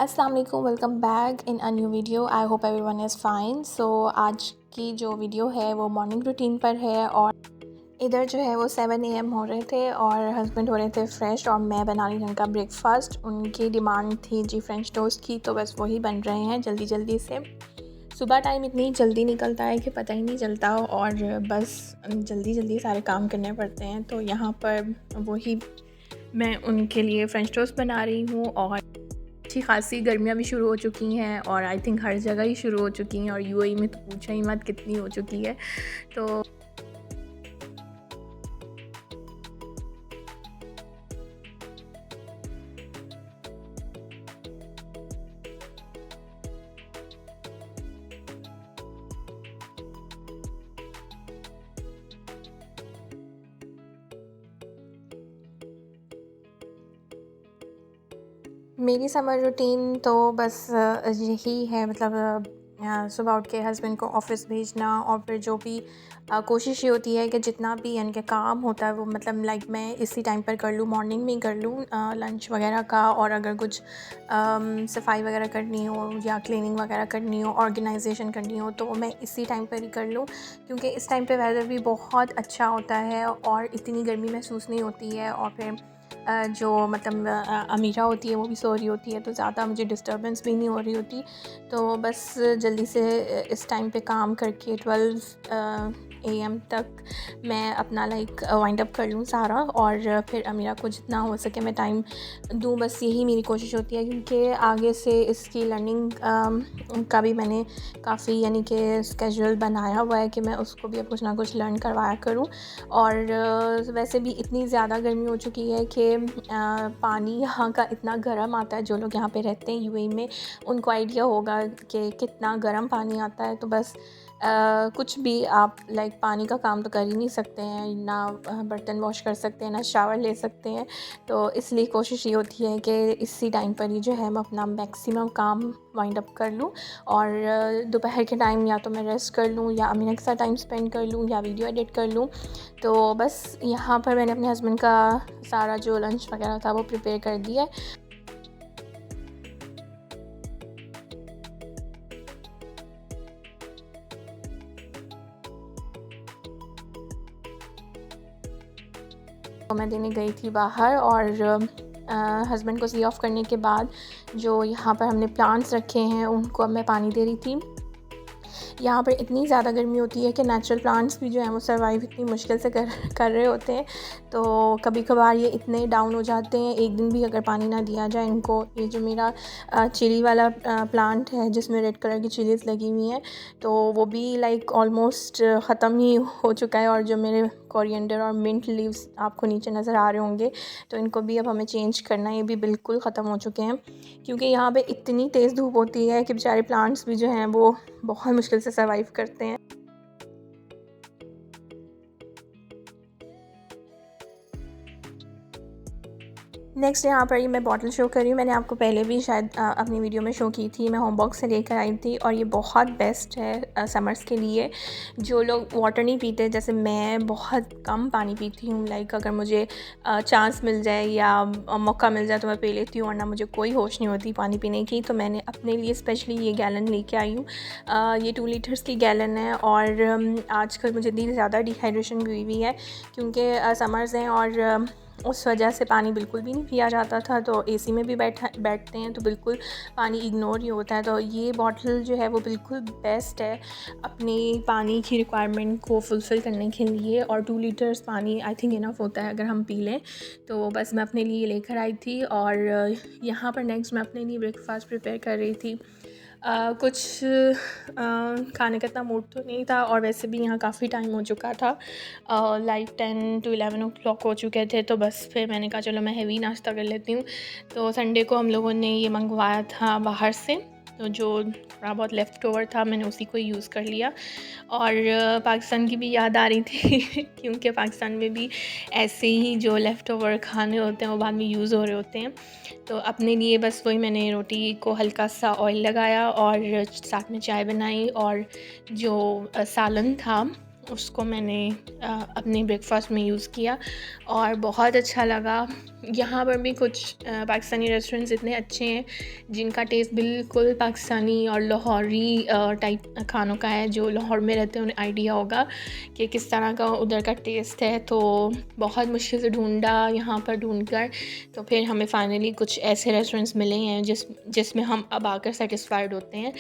अस्सलाम वालेकुम, welcome back in a new video. I hope everyone is fine. So आज की जो वीडियो है वो मॉर्निंग रूटीन पर है और इधर जो है वो 7 AM हो रहे थे और हस्बैंड हो रहे थे फ्रेश और मैं बना रही थी उनका ब्रेकफास्ट। उनकी डिमांड थी जी फ्रेंच टोस्ट की, तो बस वही बन रहे हैं जल्दी जल्दी से। सुबह टाइम इतनी जल्दी निकलता है कि पता ही नहीं चलता और बस जल्दी जल्दी सारे काम करने पड़ते हैं। तो यहाँ पर वही मैं उनके लिए फ्रेंच टोस्ट बना रही हूँ और अच्छी खासी गर्मियाँ भी शुरू हो चुकी हैं और आई थिंक हर जगह ही शुरू हो चुकी हैं और यूएई में तो पूछा ही मत कितनी हो चुकी है। तो मेरी समर रूटीन तो बस यही है, मतलब सुबह उठ के हस्बैंड को ऑफ़िस भेजना और फिर जो भी कोशिश ये होती है कि जितना भी यानी कि काम होता है वो मतलब लाइक मैं इसी टाइम पर कर लूँ, मॉर्निंग में ही कर लूँ लंच वगैरह का। और अगर कुछ सफाई वगैरह करनी हो या क्लीनिंग वगैरह करनी हो, ऑर्गेनाइजेशन करनी हो, तो मैं इसी टाइम पर ही कर लूँ क्योंकि इस टाइम पे वेदर भी बहुत अच्छा होता है और इतनी गर्मी महसूस नहीं होती है। और फिर जो मतलब अमीरा होती है वो भी सो रही होती है, तो ज़्यादा मुझे डिस्टर्बेंस भी नहीं हो रही होती। तो बस जल्दी से इस टाइम पे काम करके 12 AM तक मैं अपना लाइक वाइंड अप कर लूँ सारा और फिर अमीरा को जितना हो सके मैं टाइम दूँ, बस यही मेरी कोशिश होती है। क्योंकि आगे से इसकी लर्निंग का भी मैंने काफ़ी यानी कि स्केड्यूल बनाया हुआ है कि मैं उसको भी अब कुछ ना कुछ लर्न करवाया करूँ। और वैसे भी इतनी ज़्यादा गर्मी हो चुकी है कि पानी यहाँ का इतना गर्म आता है। जो लोग यहाँ पे रहते हैं यूएई में उनको आइडिया होगा कि कितना गर्म पानी आता है। तो बस कुछ भी आप लाइक पानी का काम तो कर ही नहीं सकते हैं, ना बर्तन वॉश कर सकते हैं, ना शावर ले सकते हैं। तो इसलिए कोशिश ये होती है कि इसी टाइम पर ही जो है मैं अपना मैक्सिमम काम वाइंड अप कर लूँ और दोपहर के टाइम या तो मैं रेस्ट कर लूँ या अमीना के साथ टाइम स्पेंड कर लूँ या वीडियो एडिट कर लूँ। तो बस यहाँ पर मैंने अपने हस्बैंड का सारा जो लंच वगैरह था वो प्रिपेयर कर दिया है। तो मैं देने गई थी बाहर और हस्बैंड को सी ऑफ़ करने के बाद जो यहाँ पर हमने प्लांट्स रखे हैं उनको अब मैं पानी दे रही थी। यहाँ पर इतनी ज़्यादा गर्मी होती है कि नेचुरल प्लांट्स भी जो हैं वो सर्वाइव इतनी मुश्किल से कर रहे होते हैं। तो कभी कभार ये इतने डाउन हो जाते हैं, एक दिन भी अगर पानी ना दिया जाए इनको। ये जो मेरा चिली वाला प्लांट है जिसमें रेड कलर की चिलीज़ लगी हुई हैं, तो वो भी लाइक ऑलमोस्ट ख़त्म ही हो चुका है। और जो मेरे कोरिएंडर और मिंट लीव्स आपको नीचे नज़र आ रहे होंगे, तो इनको भी अब हमें चेंज करना है, ये भी बिल्कुल ख़त्म हो चुके हैं। क्योंकि यहाँ पे इतनी तेज़ धूप होती है कि बेचारे प्लांट्स भी जो हैं वो बहुत मुश्किल से सर्वाइव करते हैं। नेक्स्ट यहाँ पर ये मैं बॉटल शो कर रही हूँ। मैंने आपको पहले भी शायद अपनी वीडियो में शो की थी। मैं होम बॉक्स से लेकर आई थी और ये बहुत बेस्ट है समर्स के लिए। जो लोग वाटर नहीं पीते, जैसे मैं बहुत कम पानी पीती हूँ, लाइक अगर मुझे चांस मिल जाए या मौका मिल जाए तो मैं पी लेती हूँ, वरना मुझे कोई होश नहीं होती पानी पीने की। तो मैंने अपने लिए स्पेशली ये गैलन लेके आई हूँ। ये 2 लीटर्स की गैलन है और आजकल मुझे इतनी ज़्यादा डिहाइड्रेशन भी हुई है क्योंकि समर्स हैं और उस वजह से पानी बिल्कुल भी नहीं पिया जाता था। तो एसी में भी बैठते हैं तो बिल्कुल पानी इग्नोर ही होता है। तो ये बॉटल जो है वो बिल्कुल बेस्ट है अपनी पानी की रिक्वायरमेंट को फुलफ़िल करने के लिए। और 2 लीटर्स पानी आई थिंक इनफ होता है अगर हम पी लें। तो बस मैं अपने लिए लेकर आई थी और यहाँ पर नेक्स्ट मैं अपने लिए ब्रेकफास्ट प्रिपेयर कर रही थी। कुछ खाने का इतना मूड तो नहीं था, और वैसे भी यहाँ काफ़ी टाइम हो चुका था, लाइक 10 to 11 o'clock हो चुके थे। तो बस फिर मैंने कहा चलो मैं हेवी नाश्ता कर लेती हूँ। तो संडे को हम लोगों ने ये मंगवाया था बाहर से, तो जो थोड़ा बहुत लेफ़्ट ओवर था मैंने उसी को यूज़ कर लिया। और पाकिस्तान की भी याद आ रही थी क्योंकि पाकिस्तान में भी ऐसे ही जो लेफ़्ट ओवर खाने होते हैं वो बाद में यूज़ हो रहे होते हैं। तो अपने लिए बस वही मैंने रोटी को हल्का सा ऑयल लगाया और साथ में चाय बनाई, और जो सालन था उसको मैंने अपने ब्रेकफास्ट में यूज़ किया और बहुत अच्छा लगा। यहाँ पर भी कुछ पाकिस्तानी रेस्टोरेंट्स इतने अच्छे हैं जिनका टेस्ट बिल्कुल पाकिस्तानी और लाहौरी टाइप खानों का है। जो लाहौर में रहते हैं उन्हें आइडिया होगा कि किस तरह का उधर का टेस्ट है। तो बहुत मुश्किल से ढूंढा यहाँ पर ढूंढकर, तो फिर हमें फाइनली कुछ ऐसे रेस्टोरेंट्स मिले हैं जिसमें हम अब आकर सेटिस्फाइड होते हैं।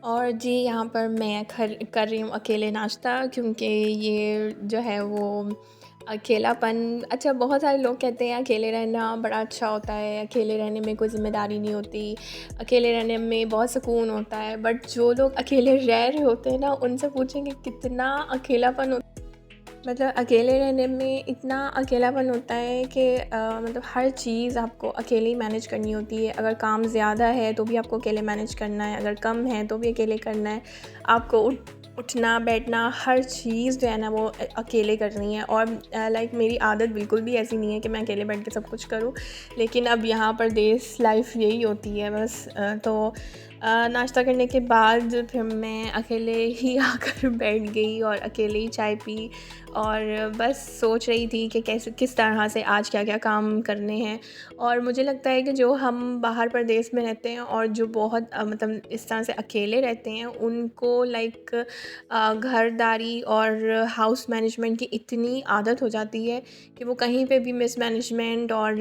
और जी यहाँ पर मैं कर रही हूँ अकेले नाश्ता, क्योंकि ये जो है वो अकेलापन, अच्छा बहुत सारे लोग कहते हैं अकेले रहना बड़ा अच्छा होता है, अकेले रहने में कोई ज़िम्मेदारी नहीं होती, अकेले रहने में बहुत सुकून होता है। बट जो लोग अकेले रह रहे होते हैं ना, उनसे पूछेंगे कितना अकेलापन होता है। मतलब अकेले रहने में इतना अकेलापन होता है कि मतलब हर चीज़ आपको अकेले ही मैनेज करनी होती है। अगर काम ज़्यादा है तो भी आपको अकेले मैनेज करना है, अगर कम है तो भी अकेले करना है। आपको उठना बैठना हर चीज़ जो है ना वो अकेले करनी है। और लाइक मेरी आदत बिल्कुल भी ऐसी नहीं है कि मैं अकेले बैठ के सब कुछ करूँ, लेकिन अब यहाँ पर देश लाइफ यही होती है बस। तो नाश्ता करने के बाद फिर मैं अकेले ही आकर बैठ गई और अकेले ही चाय पी, और बस सोच रही थी कि कैसे किस तरह से आज क्या क्या काम करने हैं। और मुझे लगता है कि जो हम बाहर प्रदेश में रहते हैं और जो बहुत मतलब इस तरह से अकेले रहते हैं, उनको लाइक घरदारी और हाउस मैनेजमेंट की इतनी आदत हो जाती है कि वो कहीं पे भी मिसमैनेजमेंट और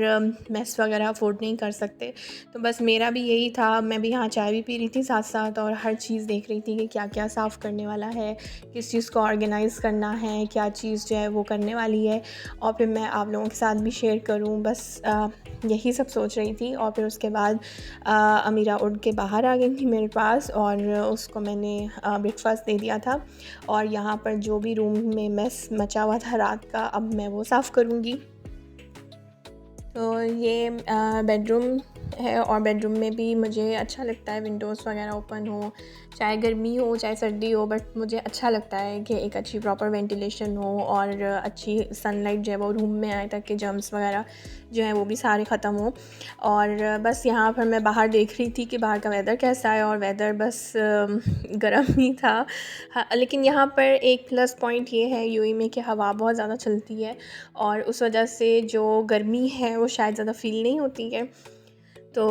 मेस वगैरह अफोर्ड नहीं कर सकते। तो बस मेरा भी यही था, मैं भी यहाँ चाय भी पी रही थी साथ साथ, और हर चीज़ देख रही थी कि क्या क्या साफ़ करने वाला है, किस चीज़ को ऑर्गेनाइज़ करना है, क्या चीज़ जो है वो करने वाली है, और फिर मैं आप लोगों के साथ भी शेयर करूँ। बस यही सब सोच रही थी। और फिर उसके बाद अमीरा उठ के बाहर आ गई थी मेरे पास, और उसको मैंने ब्रेकफास्ट दे दिया था। और यहाँ पर जो भी रूम में मेस मचा हुआ था रात का, अब मैं वो साफ़ करूँगी। तो ये बेडरूम है, और बेडरूम में भी मुझे अच्छा लगता है विंडोज़ वगैरह ओपन हो, चाहे गर्मी हो चाहे सर्दी हो, बट मुझे अच्छा लगता है कि एक अच्छी प्रॉपर वेंटिलेशन हो और अच्छी सनलाइट जो है वो रूम में आए, ताकि जर्म्स वगैरह जो है वो भी सारे ख़त्म हो। और बस यहाँ पर मैं बाहर देख रही थी कि बाहर का वेदर कैसा है, और वेदर बस गर्म ही था। हाँ, लेकिन यहाँ पर एक प्लस पॉइंट ये है यूएई में कि हवा बहुत ज़्यादा चलती है, और उस वजह से जो गर्मी है वो शायद ज़्यादा फ़ील नहीं होती है। तो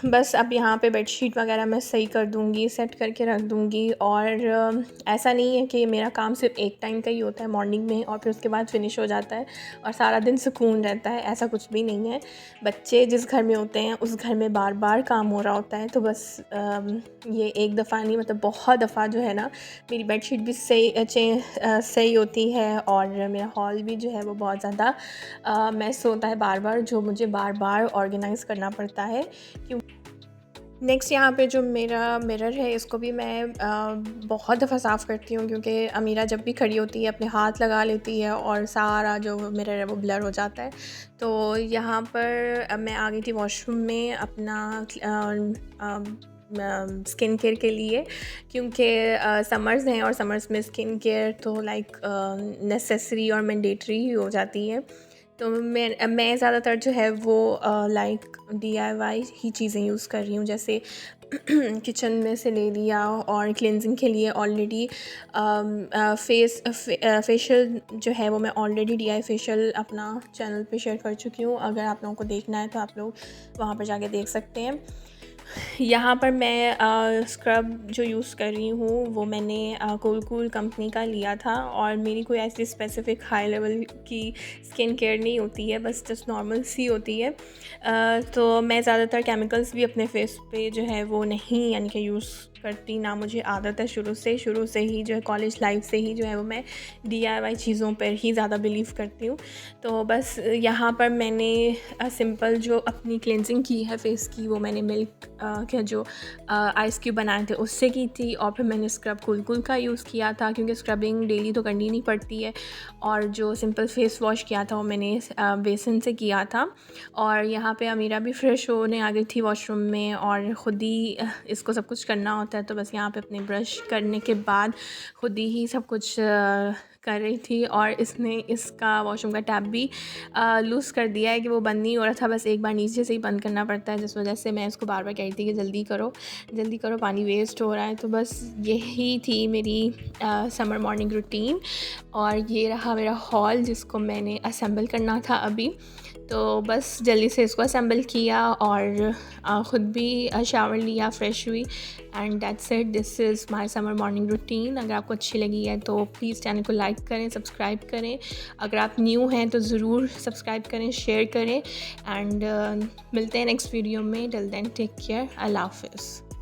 बस अब यहाँ पे बेडशीट वगैरह मैं सही कर दूँगी, सेट करके रख दूँगी। और ऐसा नहीं है कि मेरा काम सिर्फ एक टाइम का ही होता है मॉर्निंग में और फिर उसके बाद फ़िनिश हो जाता है और सारा दिन सुकून रहता है, ऐसा कुछ भी नहीं है। बच्चे जिस घर में होते हैं उस घर में बार बार काम हो रहा होता है। तो बस ये एक दफ़ा नहीं, मतलब बहुत दफ़ा जो है ना, मेरी बेडशीट भी सही होती है, और मेरा हॉल भी जो है वो बहुत ज़्यादा मेस होता है बार बार, जो मुझे बार बार ऑर्गेनाइज़ करना पड़ता है। क्यों नेक्स्ट यहाँ पे जो मेरा मिरर है, इसको भी मैं बहुत दफ़ा साफ़ करती हूँ, क्योंकि अमीरा जब भी खड़ी होती है अपने हाथ लगा लेती है और सारा जो मिरर है वो ब्लर हो जाता है। तो यहाँ पर मैं आ गई थी वॉशरूम में अपना स्किन केयर के लिए, क्योंकि समर्स हैं और समर्स में स्किन केयर तो लाइक नेसेसरी और मैंडेटरी ही हो जाती है। तो मैं ज़्यादातर जो है वो लाइक डीआईवाई ही चीज़ें यूज़ कर रही हूँ, जैसे किचन में से ले लिया, और क्लिनजिंग के लिए ऑलरेडी फेशियल जो है वो मैं ऑलरेडी डीआई फेशियल अपना चैनल पे शेयर कर चुकी हूँ। अगर आप लोगों को देखना है तो आप लोग वहाँ पर जाके देख सकते हैं। यहाँ पर मैं स्क्रब जो यूज़ कर रही हूँ वो मैंने कूल कंपनी का लिया था, और मेरी कोई ऐसी स्पेसिफ़िक हाई लेवल की स्किन केयर नहीं होती है, बस जस्ट नॉर्मल सी होती है। तो मैं ज़्यादातर केमिकल्स भी अपने फेस पे जो है वो नहीं यानी कि यूज़ करती, ना मुझे आदत है शुरू से ही जो है कॉलेज लाइफ से ही जो है वो मैं DIY चीज़ों पर ही ज़्यादा बिलीव करती हूँ। तो बस यहाँ पर मैंने सिंपल जो अपनी क्लेंजिंग की है फेस की, वो मैंने मिल्क के जो आइस क्यूब बनाए थे उससे की थी, और फिर मैंने स्क्रब कूल का यूज़ किया था क्योंकि स्क्रबिंग डेली तो करनी नहीं पड़ती है। और जो सिंपल फेस वॉश किया था वो मैंने बेसन से किया था। और यहाँ पे अमीरा भी फ्रेश होने आ गई थी वॉशरूम में, और ख़ुद ही इसको सब कुछ करना होता है, तो बस यहाँ पे अपने ब्रश करने के बाद ख़ुद ही सब कुछ कर रही थी। और इसने इसका वॉशरूम का टैप भी लूज़ कर दिया है कि वो बंद नहीं हो रहा था, बस एक बार नीचे से ही बंद करना पड़ता है, जिस वजह से मैं इसको बार बार कह रही थी कि जल्दी करो, पानी वेस्ट हो रहा है। तो बस यही थी मेरी समर मॉर्निंग रूटीन, और ये रहा मेरा हॉल जिसको मैंने असेंबल करना था अभी। तो बस जल्दी से इसको असेंबल किया और ख़ुद भी शावर लिया, फ्रेश हुई, and that's it. This is my summer morning routine. अगर आपको अच्छी लगी है तो प्लीज़ चैनल को लाइक करें, सब्सक्राइब करें। अगर आप न्यू हैं तो ज़रूर सब्सक्राइब करें, शेयर करें, एंड मिलते हैं नेक्स्ट वीडियो में। टिल देन टेक केयर, अल्लाह हाफ़िज़।